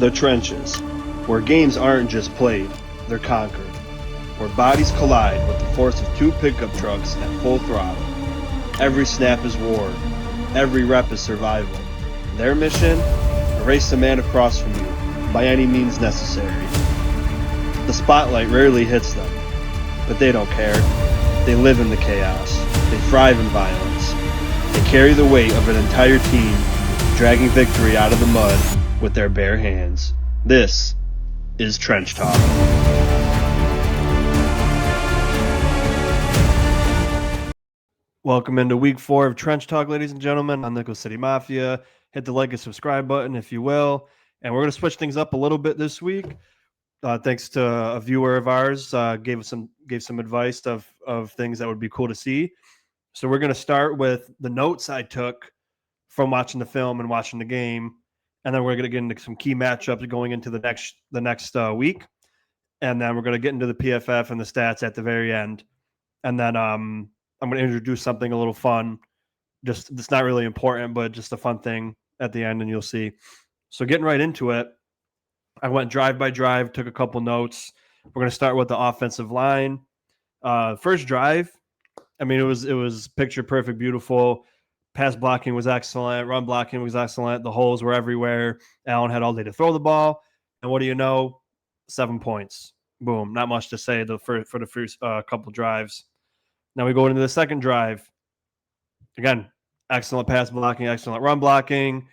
The trenches, where games aren't just played, they're conquered. Where bodies collide with the force of two pickup trucks at full throttle. Every snap is war. Every rep is survival. Their mission? Erase the man across from you, by any means necessary. The spotlight rarely hits them, but they don't care. They live in the chaos. They thrive in violence. They carry the weight of an entire team, dragging victory out of the mud with their bare hands. This is Trench Talk. Welcome into week 4 of Trench Talk, ladies and gentlemen. I'm Nickel City Mafia. Hit the like and subscribe button if you will. And we're going to switch things up a little bit this week. Thanks to a viewer of ours, gave some advice of things that would be cool to see. So we're going to start with the notes I took from watching the film and watching the game, and then we're going to get into some key matchups going into the next week, and then we're going to get into the PFF and the stats at the very end, and then I'm going to introduce something a little fun. Just it's not really important, but just a fun thing at the end, and you'll see. So getting right into it, I went drive by drive, took a couple notes. We're going to start with the offensive line. First drive, I mean, it was picture perfect, beautiful. Pass blocking was excellent. Run blocking was excellent. The holes were everywhere. Allen had all day to throw the ball. And what do you know? 7 points. Boom. Not much to say for the first couple drives. Now we go into the second drive. Again, excellent pass blocking, excellent run blocking.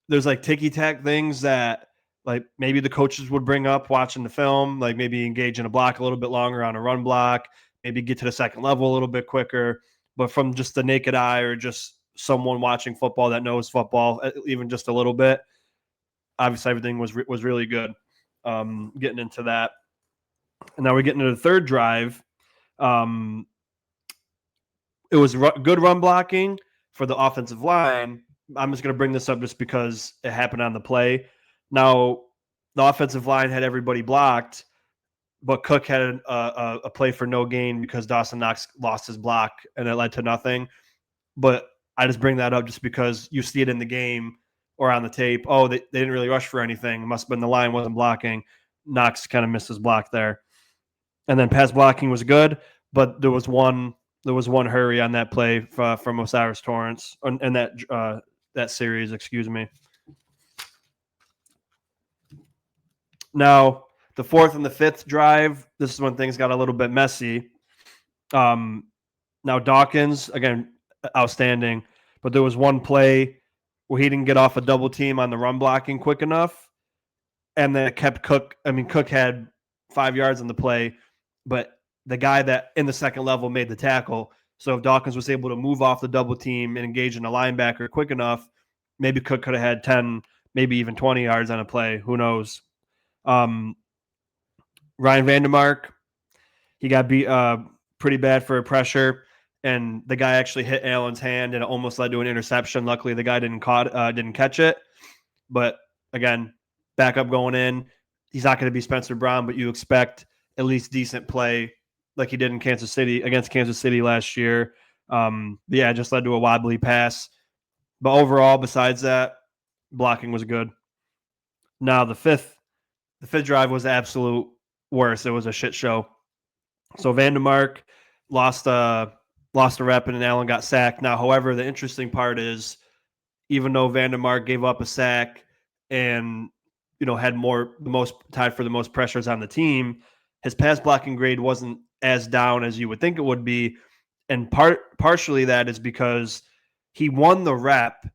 There's like ticky-tack things that like maybe the coaches would bring up watching the film, like maybe engage in a block a little bit longer on a run block, maybe get to the second level a little bit quicker. But from just the naked eye or just someone watching football that knows football, even just a little bit, obviously everything was really good. Getting into that. And now we're getting into the third drive. It was good run blocking for the offensive line. I'm just going to bring this up just because it happened on the play. Now, the offensive line had everybody blocked, but Cook had a play for no gain because Dawson Knox lost his block, and it led to nothing. But I just bring that up just because you see it in the game or on the tape. Oh, they didn't really rush for anything. It must have been the line wasn't blocking. Knox kind of missed his block there. And then pass blocking was good, but there was one hurry on that play from Osiris Torrance and that series, excuse me. Now, the fourth and the fifth drive, this is when things got a little bit messy. Now, Dawkins, again, outstanding, but there was one play where he didn't get off a double team on the run blocking quick enough, and then it kept Cook. I mean, Cook had 5 yards on the play, but the guy that in the second level made the tackle. So if Dawkins was able to move off the double team and engage in a linebacker quick enough, maybe Cook could have had 10, maybe even 20 yards on a play. Who knows? Ryan Vandermark, he got beat pretty bad for a pressure, and the guy actually hit Allen's hand, and it almost led to an interception. Luckily, the guy didn't catch it. But again, backup going in. He's not going to be Spencer Brown, but you expect at least decent play like he did in Kansas City last year. Yeah, it just led to a wobbly pass. But overall, besides that, blocking was good. Now the fifth drive was absolute worst. It was a shit show. So Vandermark lost a rep and Allen got sacked. Now, however, the interesting part is even though Vandermark gave up a sack and had tied for the most pressures on the team, his pass blocking grade wasn't as down as you would think it would be. And partially that is because he won the rep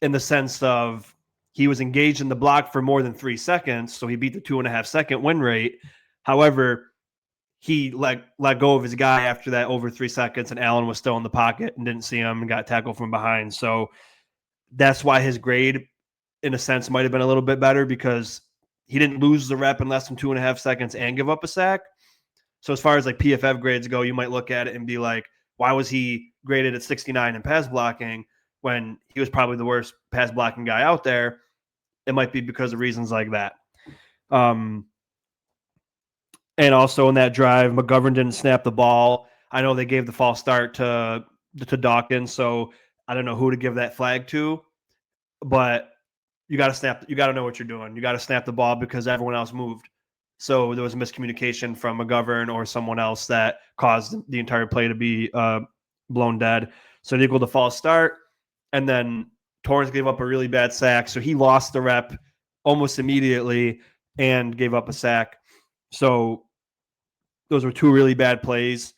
in the sense of he was engaged in the block for more than 3 seconds, so he beat the 2.5 second win rate. However, he let go of his guy after that over 3 seconds, and Allen was still in the pocket and didn't see him and got tackled from behind. So that's why his grade, in a sense, might have been a little bit better because he didn't lose the rep in less than 2.5 seconds and give up a sack. So as far as like PFF grades go, you might look at it and be like, why was he graded at 69 in pass blocking when he was probably the worst pass blocking guy out there? It might be because of reasons like that. And also in that drive, McGovern didn't snap the ball. I know they gave the false start to Dawkins, so I don't know who to give that flag to. But you got to snap. You got to know what you're doing. You got to snap the ball because everyone else moved. So there was a miscommunication from McGovern or someone else that caused the entire play to be blown dead. So it equaled a false start. And then Torrance gave up a really bad sack. So he lost the rep almost immediately and gave up a sack. So those were two really bad plays.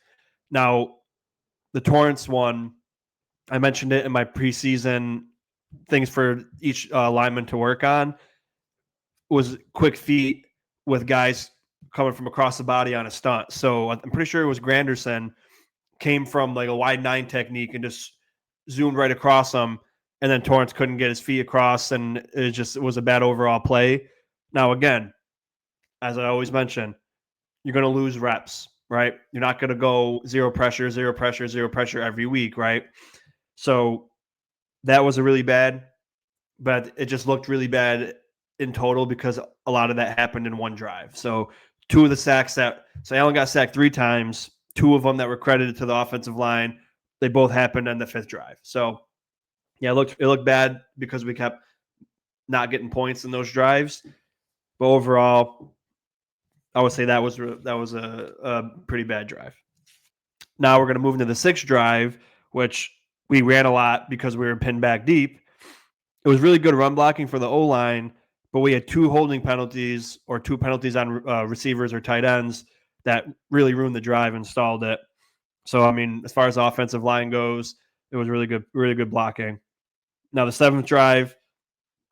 Now, the Torrance one, I mentioned it in my preseason things for each lineman to work on, was quick feet with guys coming from across the body on a stunt. So I'm pretty sure it was Granderson came from like a wide nine technique and just zoomed right across him. And then Torrance couldn't get his feet across, and it was a bad overall play. Now, again, as I always mention, you're going to lose reps, right? You're not going to go zero pressure, zero pressure, zero pressure every week, right? So that was a really bad, but it just looked really bad in total because a lot of that happened in one drive. So two of the sacks so Allen got sacked 3 times, 2 of them that were credited to the offensive line, they both happened on the 5th drive. So yeah, it looked bad because we kept not getting points in those drives. But overall, I would say that was a pretty bad drive. Now we're going to move into the 6th drive, which we ran a lot because we were pinned back deep. It was really good run blocking for the O-line, but we had 2 holding penalties or 2 penalties on receivers or tight ends that really ruined the drive and stalled it. So, I mean, as far as the offensive line goes, it was really good blocking. Now, the 7th drive,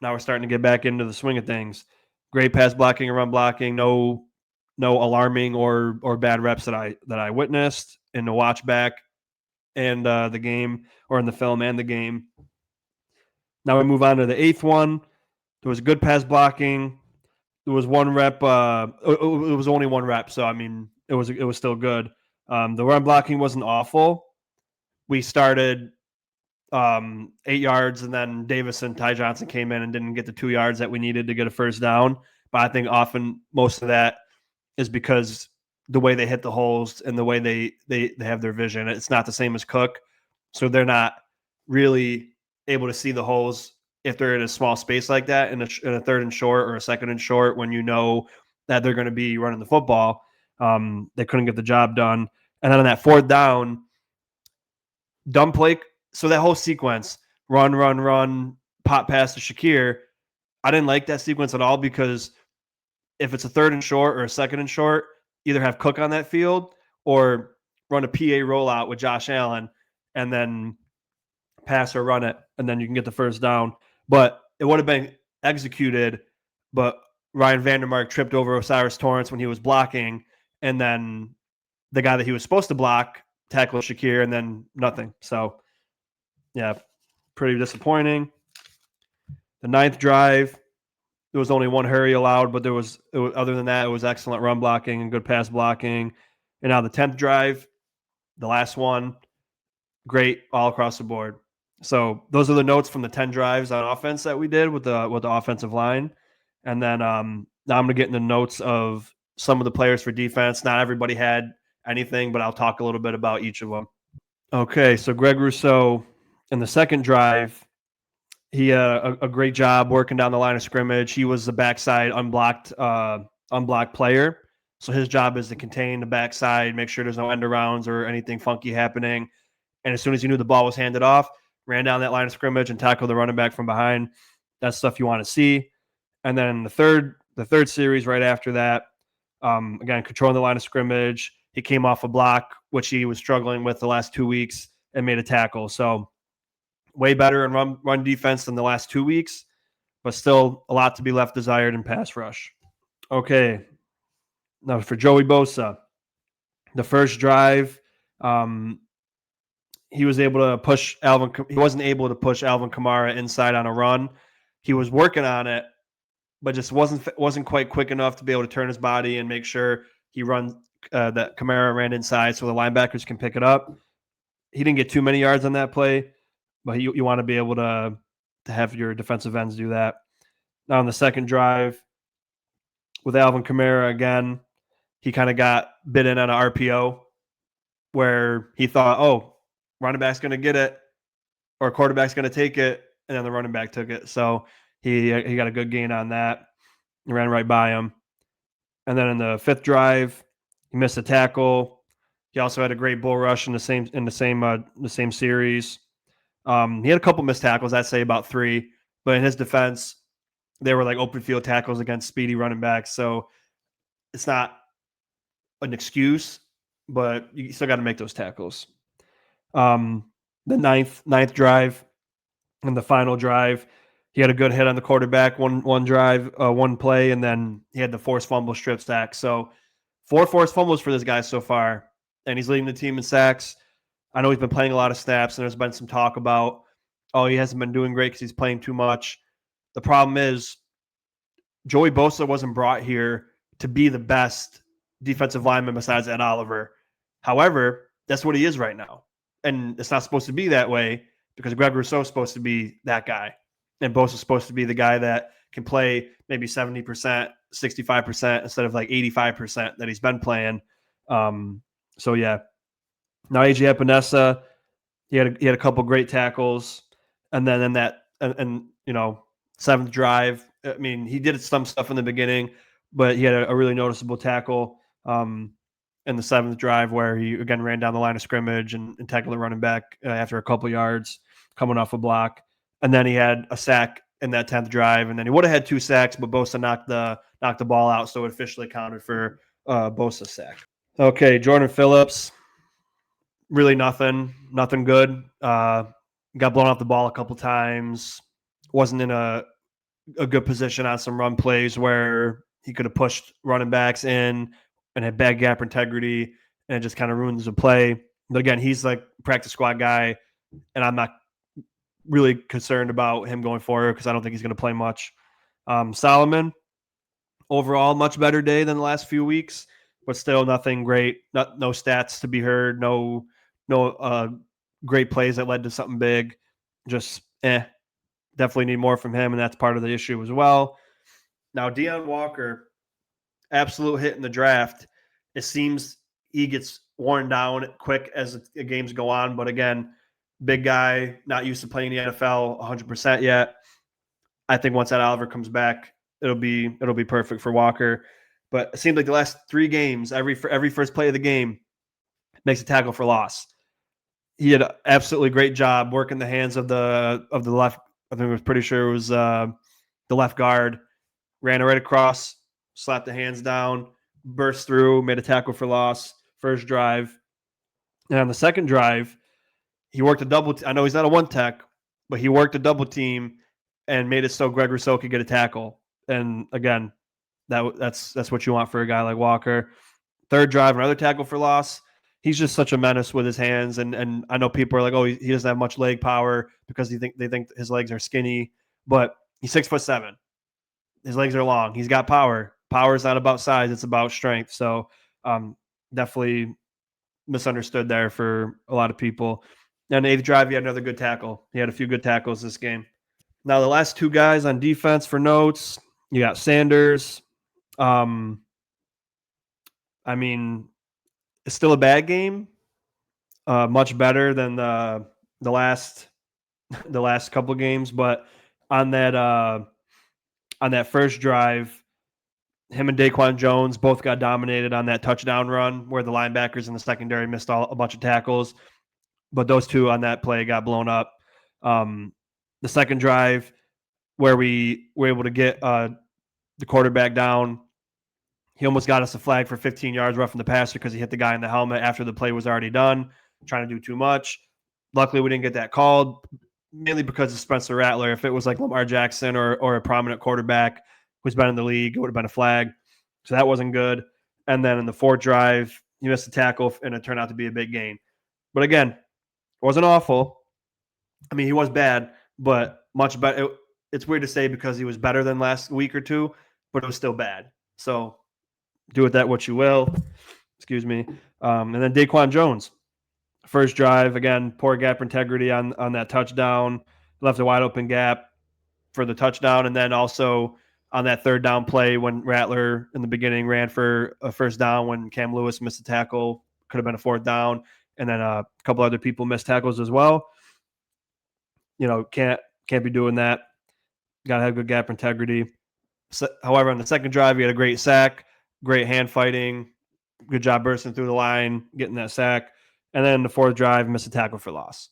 now we're starting to get back into the swing of things. Great pass blocking and run blocking, no alarming or bad reps that I witnessed in the watch back and the game, or in the film and the game. Now we move on to the 8th one. There was good pass blocking. There was one rep. It was only one rep, so I mean, it was still good. The run blocking wasn't awful. We started 8 yards, and then Davis and Ty Johnson came in and didn't get the 2 yards that we needed to get a first down. But I think often most of that is because the way they hit the holes and the way they have their vision. It's not the same as Cook, so they're not really able to see the holes if they're in a small space like that in a 3rd and short or a 2nd and short when you know that they're going to be running the football. They couldn't get the job done. And then on that 4th down, dumb play. So that whole sequence, run, pop pass to Shakir, I didn't like that sequence at all because if it's a 3rd and short or a 2nd and short, either have Cook on that field or run a PA rollout with Josh Allen and then pass or run it, and then you can get the first down. But it would have been executed, but Ryan Vandermark tripped over Osiris Torrance when he was blocking, and then the guy that he was supposed to block tackled Shakir, and then nothing. So, yeah, pretty disappointing. The 9th drive, there was only one hurry allowed, but other than that, it was excellent run blocking and good pass blocking. And now the 10th drive, the last one, great all across the board. So those are the notes from the 10 drives on offense that we did with the offensive line. And then now I'm going to get into notes of some of the players for defense. Not everybody had anything, but I'll talk a little bit about each of them. Okay, so Greg Rousseau in the 2nd drive, he had a great job working down the line of scrimmage. He was the backside unblocked player. So his job is to contain the backside, make sure there's no end arounds or anything funky happening. And as soon as he knew the ball was handed off, ran down that line of scrimmage and tackled the running back from behind. That's stuff you want to see. And then the third series right after that, again, controlling the line of scrimmage. He came off a block, which he was struggling with the last 2 weeks, and made a tackle. So way better in run defense than the last 2 weeks, but still a lot to be left desired in pass rush. Okay. Now for Joey Bosa, the first drive, he was able to push Alvin. He wasn't able to push Alvin Kamara inside on a run. He was working on it, but just wasn't quite quick enough to be able to turn his body and make sure he runs that Kamara ran inside so the linebackers can pick it up. He didn't get too many yards on that play, but you want to be able to have your defensive ends do that. Now on the 2nd drive with Alvin Kamara again, he kind of got bit in on an RPO where he thought, oh, running back's going to get it or quarterback's going to take it, and then the running back took it. So He got a good gain on that. He ran right by him. And then in the fifth drive, he missed a tackle. He also had a great bull rush in the same series. He had a couple missed tackles, I'd say about 3, but in his defense, they were like open field tackles against speedy running backs. So it's not an excuse, but you still got to make those tackles. The ninth drive and the final drive, he had a good hit on the quarterback, one drive, one play, and then he had the forced fumble strip sack. So 4 forced fumbles for this guy so far, and he's leading the team in sacks. I know he's been playing a lot of snaps, and there's been some talk about, oh, he hasn't been doing great because he's playing too much. The problem is Joey Bosa wasn't brought here to be the best defensive lineman besides Ed Oliver. However, that's what he is right now. And it's not supposed to be that way because Greg Rousseau is supposed to be that guy. And Bosa's supposed to be the guy that can play maybe 70%, 65% instead of like 85% that he's been playing. So, yeah. Now, AJ Epinesa, he had a couple great tackles. And then in that, seventh drive, I mean, he did some stuff in the beginning, but he had a really noticeable tackle in the seventh drive where he, again, ran down the line of scrimmage and tackled the running back after a couple yards coming off a block. And then he had a sack in that 10th drive, and then he would have had 2 sacks, but Bosa knocked the ball out, so it officially counted for Bosa's sack. Okay, Jordan Phillips, really nothing good. Got blown off the ball a couple times. Wasn't in a good position on some run plays where he could have pushed running backs in and had bad gap integrity, and it just kind of ruins the play. But again, he's like practice squad guy, and I'm not really concerned about him going forward because I don't think he's going to play much. Solomon, overall, much better day than the last few weeks, but still nothing great. No stats to be heard. No great plays that led to something big. Just definitely need more from him, and that's part of the issue as well. Now, Deion Walker, absolute hit in the draft. It seems he gets worn down quick as the games go on, but again, big guy, not used to playing the NFL 100% yet. I think once that Oliver comes back, it'll be perfect for Walker. But it seems like the last 3 games, every first play of the game, makes a tackle for loss. He had an absolutely great job working the hands of the left. I think I was pretty sure it was the left guard. Ran it right across, slapped the hands down, burst through, made a tackle for loss. First drive, and on the second drive, he worked a double. I know he's not a one tech, but he worked a double team and made it so Greg Rousseau could get a tackle. And again, that's what you want for a guy like Walker. Third drive, another tackle for loss. He's just such a menace with his hands, and I know people are like, oh, he doesn't have much leg power because they think his legs are skinny, but he's 6'7". His legs are long. He's got power. Power is not about size; it's about strength. So definitely misunderstood there for a lot of people. And the 8th drive, he had another good tackle. He had a few good tackles this game. Now, the last 2 guys on defense for notes, you got Sanders. I mean, it's still a bad game. Much better than the last couple of games, but on that first drive, him and Daquan Jones both got dominated on that touchdown run where the linebackers in the secondary missed a bunch of tackles. But those 2 on that play got blown up. The second drive where we were able to get the quarterback down, he almost got us a flag for 15 yards roughing the passer because he hit the guy in the helmet after the play was already done, trying to do too much. Luckily, we didn't get that called, mainly because of Spencer Rattler. If it was like Lamar Jackson or a prominent quarterback who's been in the league, it would have been a flag. So that wasn't good. And then in the 4th drive, he missed a tackle, and it turned out to be a big gain. But again, it wasn't awful. I mean, he was bad, but much better. It's weird to say because he was better than last week or 2, but it was still bad. So do with that what you will. Excuse me. And then Daquan Jones. First drive, again, poor gap integrity on that touchdown. Left a wide open gap for the touchdown. And then also on that 3rd down play when Rattler in the beginning ran for a first down when Cam Lewis missed a tackle. Could have been a 4th down. And then a couple other people missed tackles as well. You know, can't be doing that. Got to have good gap integrity. However, on the second drive, he had a great sack, great hand fighting, good job bursting through the line, getting that sack. And then the fourth drive, missed a tackle for loss.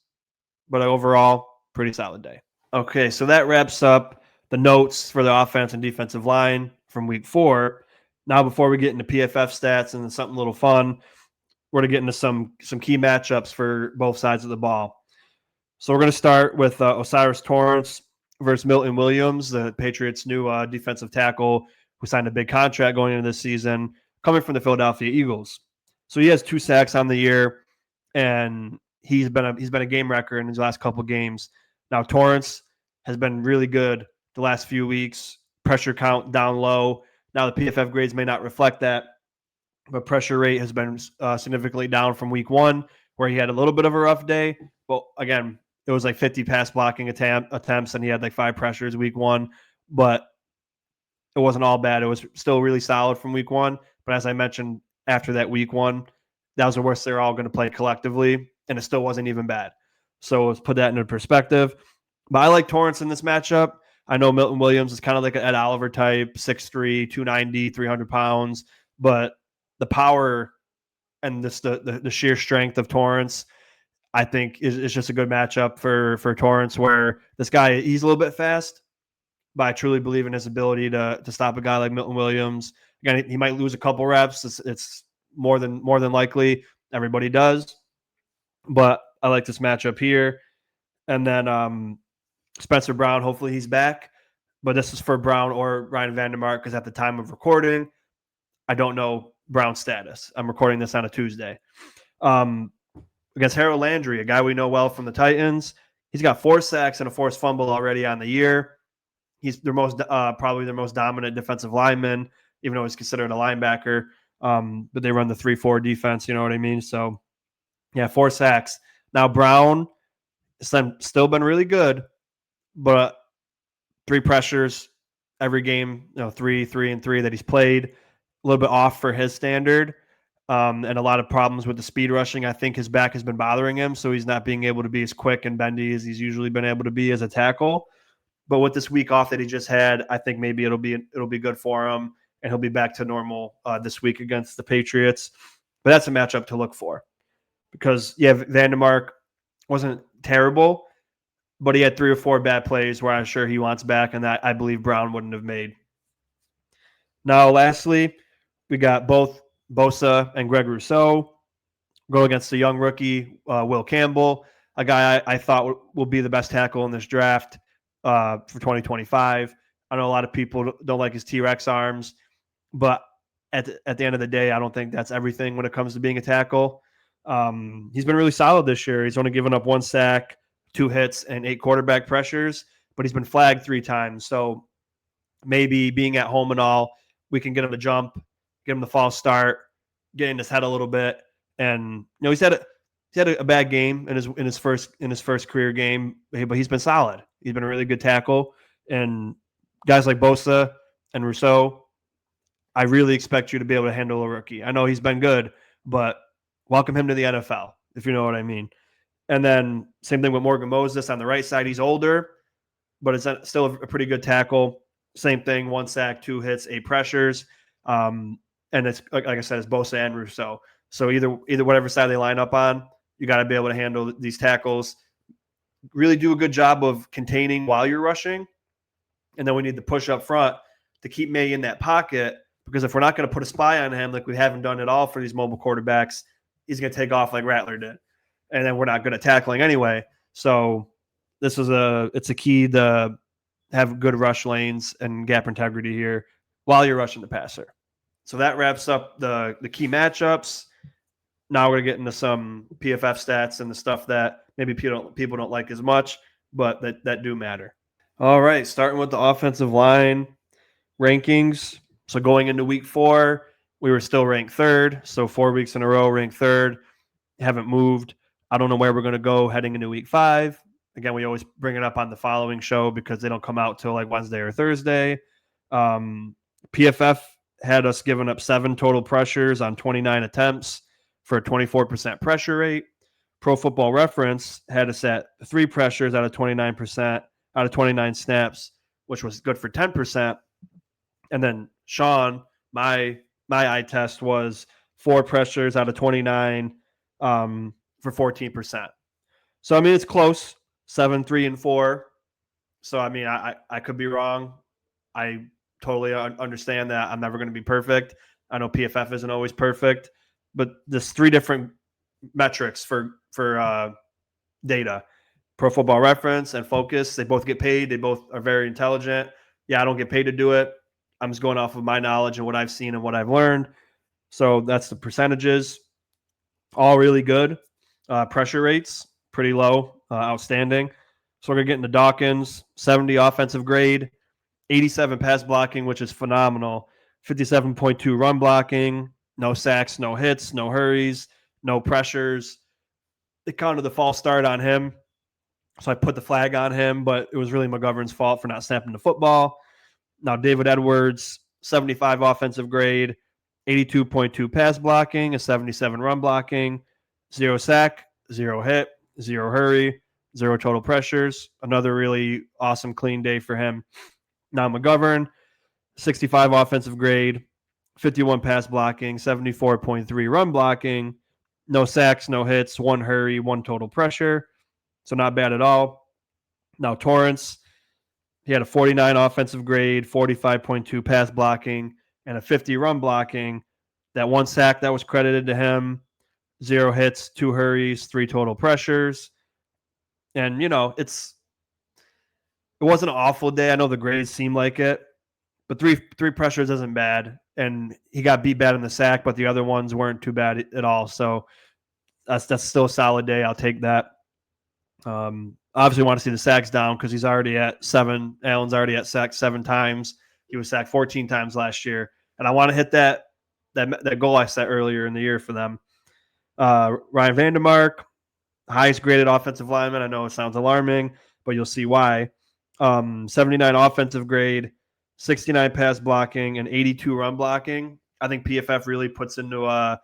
But overall, pretty solid day. Okay, so that wraps up the notes for the offense and defensive line from week 4. Now, before we get into PFF stats and something a little fun, we're going to get into some key matchups for both sides of the ball. So we're going to start with Osiris Torrance versus Milton Williams, the Patriots' new defensive tackle who signed a big contract going into this season, coming from the Philadelphia Eagles. So he has 2 sacks on the year, and he's been a game wrecker in his last couple games. Now Torrance has been really good the last few weeks. Pressure count down low. Now the PFF grades may not reflect that, but pressure rate has been significantly down from week 1, where he had a little bit of a rough day. But again, it was like 50 pass blocking attempts, and he had like 5 pressures week 1. But it wasn't all bad. It was still really solid from week 1. But as I mentioned, after that week 1, that was the worst they're all going to play collectively, and it still wasn't even bad. So let's put that into perspective. But I like Torrance in this matchup. I know Milton Williams is kind of like an Ed Oliver type, 6'3", 290, 300 pounds. But the power and the sheer strength of Torrance, I think, is just a good matchup for Torrance, where this guy, he's a little bit fast, but I truly believe in his ability to stop a guy like Milton Williams. Again, he might lose a couple reps. It's more than likely. Everybody does. But I like this matchup here. And then Spencer Brown, hopefully he's back. But this is for Brown or Ryan Vandermark, because at the time of recording, I don't know Brown's status. I'm recording this on a Tuesday. Against Harold Landry, a guy we know well from the Titans. He's got 4 sacks and a forced fumble already on the year. He's probably their most dominant defensive lineman, even though he's considered a linebacker. But they run the 3-4 defense, you know what I mean? So, yeah, 4 sacks. Now, Brown has still been really good, but 3 pressures every game, 3 and 3 that he's played, a little bit off for his standard. And a lot of problems with the speed rushing. I think his back has been bothering him, so he's not being able to be as quick and bendy as he's usually been able to be as a tackle. But with this week off that he just had, I think maybe it'll be good for him, and he'll be back to normal this week against the Patriots. But that's a matchup to look for, because Vandermark wasn't terrible, but he had 3 or 4 bad plays where I'm sure he wants back, and that I believe Brown wouldn't have made. Now, lastly, we got both Bosa and Greg Rousseau go against the young rookie, Will Campbell, a guy I thought will be the best tackle in this draft for 2025. I know a lot of people don't like his T-Rex arms, but at the end of the day, I don't think that's everything when it comes to being a tackle. He's been really solid this year. He's only given up 1 sack, 2 hits, and 8 quarterback pressures, but he's been flagged 3 times. So maybe being at home and all, we can get him to jump, get him the false start, get in his head a little bit. And he's had a bad game in his first career game, but he's been solid. He's been a really good tackle. And guys like Bosa and Rousseau, I really expect you to be able to handle a rookie. I know he's been good, but welcome him to the NFL, if you know what I mean. And then same thing with Morgan Moses on the right side. He's older, but it's still a pretty good tackle. Same thing, 1 sack, 2 hits, 8 pressures. And it's like I said, it's Bosa and Rousseau. So either whatever side they line up on, you got to be able to handle these tackles. Really do a good job of containing while you're rushing. And then we need to push up front to keep May in that pocket, because if we're not going to put a spy on him like we haven't done at all for these mobile quarterbacks, he's going to take off like Rattler did. And then we're not good at tackling anyway. So it's a key to have good rush lanes and gap integrity here while you're rushing the passer. So that wraps up the key matchups. Now we're going to get into some PFF stats and the stuff that maybe people don't like as much, but that do matter. All right, starting with the offensive line rankings. So going into week 4, we were still ranked 3rd. So 4 weeks in a row, ranked 3rd. Haven't moved. I don't know where we're going to go heading into week 5. Again, we always bring it up on the following show because they don't come out till like Wednesday or Thursday. PFF had us giving up 7 total pressures on 29 attempts for a 24% pressure rate. Pro Football Reference had us at 3 pressures out of 29%, out of 29 snaps which was good for 10%. And then Sean, my eye test was 4 pressures out of 29 for 14%. So I mean it's close, 7, 3, and 4. So I mean I could be wrong. I totally understand that I'm never going to be perfect. I know PFF isn't always perfect, but there's 3 different metrics for data: Pro Football Reference and Focus. They both get paid. They both are very intelligent. Yeah, I don't get paid to do it. I'm just going off of my knowledge and what I've seen and what I've learned. So that's the percentages. All really good. Pressure rates, pretty low, outstanding. So we're going to get into Dawkins, 70 offensive grade, 87 pass blocking, which is phenomenal, 57.2 run blocking, no sacks, no hits, no hurries, no pressures. They counted the false start on him. So I put the flag on him, but it was really McGovern's fault for not snapping the football. Now, David Edwards, 75 offensive grade, 82.2 pass blocking, a 77 run blocking, 0 sack, 0 hit, 0 hurry, 0 total pressures. Another really awesome, clean day for him. Now, McGovern, 65 offensive grade, 51 pass blocking, 74.3 run blocking, no sacks, no hits, 1 hurry, 1 total pressure. So not bad at all. Now, Torrance, he had a 49 offensive grade, 45.2 pass blocking, and a 50 run blocking. That 1 sack that was credited to him, 0 hits, 2 hurries, 3 total pressures. And, you know, it wasn't an awful day. I know the grades seem like it, but three pressures isn't bad. And he got beat bad in the sack, but the other ones weren't too bad at all. So that's still a solid day. I'll take that. Obviously want to see the sacks down because he's already at 7. Allen's already at sacked 7 times. He was sacked 14 times last year. And I want to hit that goal I set earlier in the year for them. Ryan Vandermark, highest graded offensive lineman. I know it sounds alarming, but you'll see why. 79 offensive grade, 69 pass blocking, and 82 run blocking. I think PFF really puts into a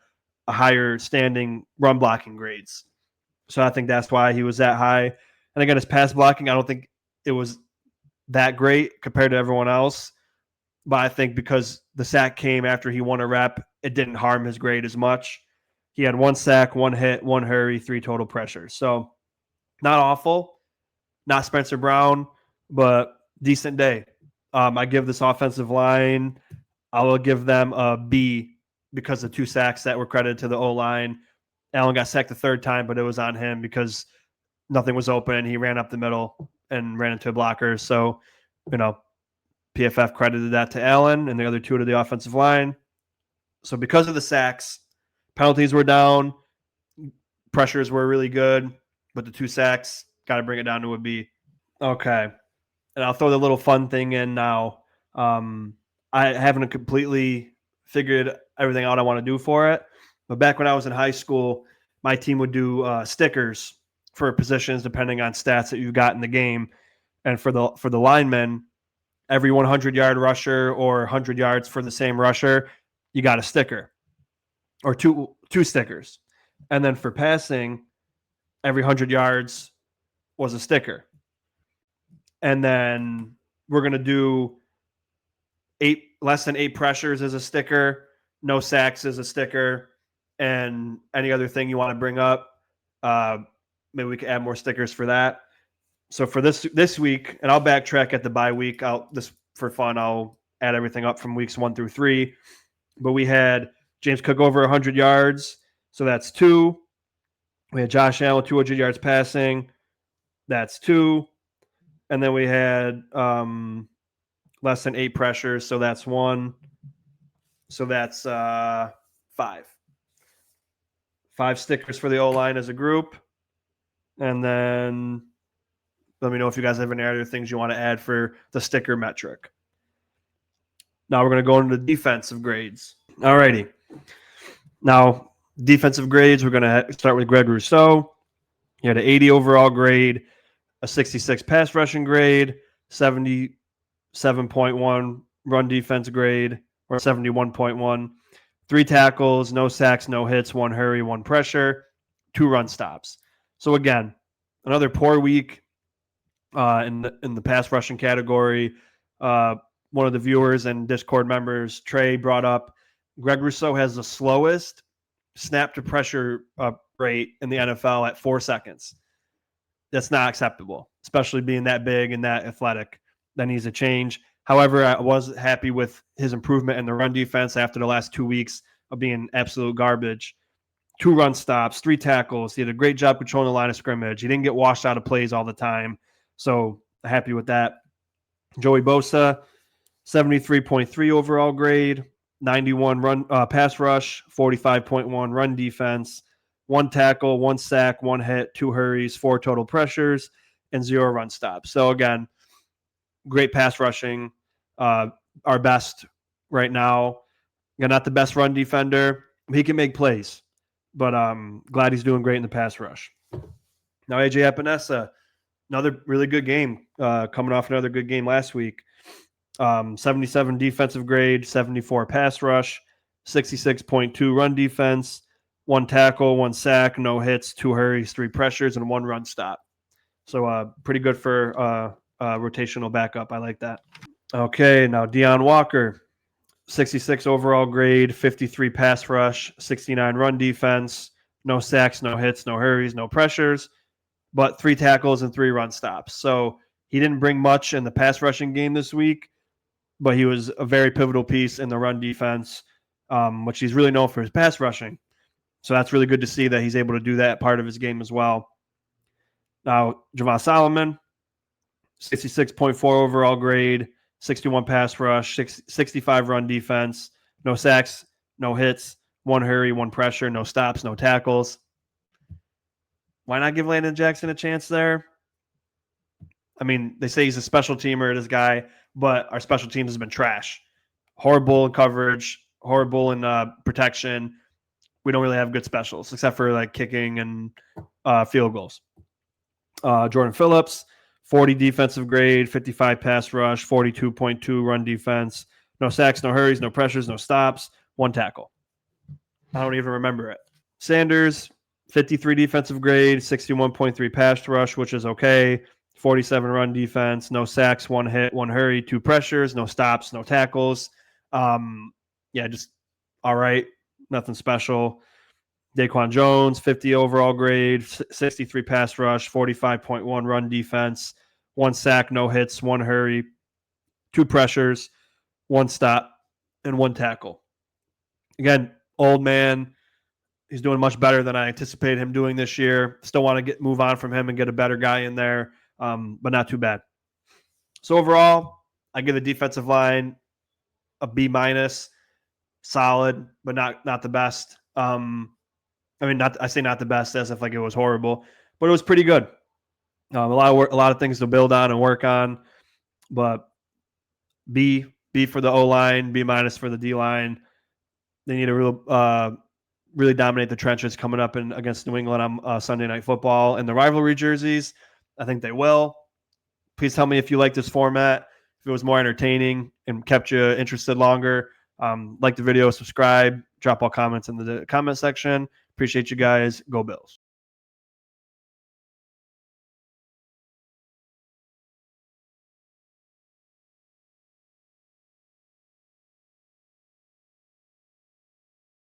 higher standing run blocking grades. So I think that's why he was that high. And again, his pass blocking, I don't think it was that great compared to everyone else. But I think because the sack came after he won a rep, it didn't harm his grade as much. He had 1 sack, 1 hit, 1 hurry, 3 total pressures. So not awful, not Spencer Brown, but decent day. I give this offensive line, I will give them a B because of 2 sacks that were credited to the O-line. Allen got sacked the 3rd time, but it was on him because nothing was open. He ran up the middle and ran into a blocker. So, you know, PFF credited that to Allen and the other 2 to the offensive line. So because of the sacks, penalties were down, pressures were really good, but the 2 sacks, got to bring it down to a B. Okay. And I'll throw the little fun thing in now. I haven't completely figured everything out I want to do for it. But back when I was in high school, my team would do stickers for positions depending on stats that you got in the game. And for the linemen, every 100-yard rusher or 100 yards for the same rusher, you got a sticker or two stickers. And then for passing, every 100 yards was a sticker. And then we're going to do less than 8 pressures as a sticker, no sacks as a sticker, and any other thing you want to bring up. Maybe we could add more stickers for that. So for this week, and I'll backtrack at the bye week. For fun, I'll add everything up from weeks 1 through 3. But we had James Cook over 100 yards, so that's 2. We had Josh Allen 200 yards passing, that's 2. And then we had less than 8 pressures, so that's 1. So that's 5. 5 stickers for the O-line as a group. And then let me know if you guys have any other things you want to add for the sticker metric. Now we're going to go into the defensive grades. All righty. Now, defensive grades, we're going to start with Greg Rousseau. He had an 80 overall grade, a 66 pass rushing grade, 77.1 run defense grade, or 71.1. 3 tackles, no sacks, no hits, 1 hurry, 1 pressure, 2 run stops. So again, another poor week in the pass rushing category. one of the viewers and Discord members, Trey, brought up Greg Rousseau has the slowest snap to pressure rate in the NFL at 4 seconds. That's not acceptable, especially being that big and that athletic. That needs a change. However, I was happy with his improvement in the run defense after the last 2 weeks of being absolute garbage. 2 run stops, 3 tackles. He did a great job controlling the line of scrimmage. He didn't get washed out of plays all the time. So happy with that. Joey Bosa, 73.3 overall grade, 91 run pass rush, 45.1 run defense, 1 tackle, 1 sack, 1 hit, 2 hurries, 4 total pressures, and 0 run stops. So again, great pass rushing. Our best right now. Not the best run defender. He can make plays, but glad he's doing great in the pass rush. Now AJ Epinesa, another really good game, coming off another good game last week. 77 defensive grade, 74 pass rush, 66.2 run defense, 1 tackle, 1 sack, no hits, 2 hurries, 3 pressures, and 1 run stop. So pretty good for rotational backup. I like that. Okay, now Deion Walker, 66 overall grade, 53 pass rush, 69 run defense, no sacks, no hits, no hurries, no pressures, but 3 tackles and 3 run stops. So he didn't bring much in the pass rushing game this week, but he was a very pivotal piece in the run defense, which he's really known for his pass rushing. So that's really good to see that he's able to do that part of his game as well. Now, Javon Solomon, 66.4 overall grade, 61 pass rush, 65 run defense, no sacks, no hits, 1 hurry, 1 pressure, no stops, no tackles. Why not give Landon Jackson a chance there? I mean, they say he's a special teamer, this guy, but our special teams has been trash. Horrible in coverage, horrible in protection. We don't really have good specials, except for like kicking and field goals. Jordan Phillips, 40 defensive grade, 55 pass rush, 42.2 run defense, no sacks, no hurries, no pressures, no stops, 1 tackle. I don't even remember it. Sanders, 53 defensive grade, 61.3 pass rush, which is okay, 47 run defense, no sacks, 1 hit, 1 hurry, 2 pressures, no stops, no tackles. Just all right, nothing special. Daquan Jones, 50 overall grade, 63 pass rush, 45.1 run defense, 1 sack, no hits, 1 hurry, 2 pressures, 1 stop, and 1 tackle. Again, old man. He's doing much better than I anticipated him doing this year. Still want to move on from him and get a better guy in there, but not too bad. So overall, I give the defensive line a B-, solid, but not the best. I say not the best as if like it was horrible, but it was pretty good. A lot of things to build on and work on, but B for the O-line, B- for the D-line. They need to really dominate the trenches coming up against New England on Sunday Night Football. And the rivalry jerseys, I think they will. Please tell me if you like this format, if it was more entertaining and kept you interested longer. Like the video, subscribe, drop all comments in the comment section. Appreciate you guys. Go Bills.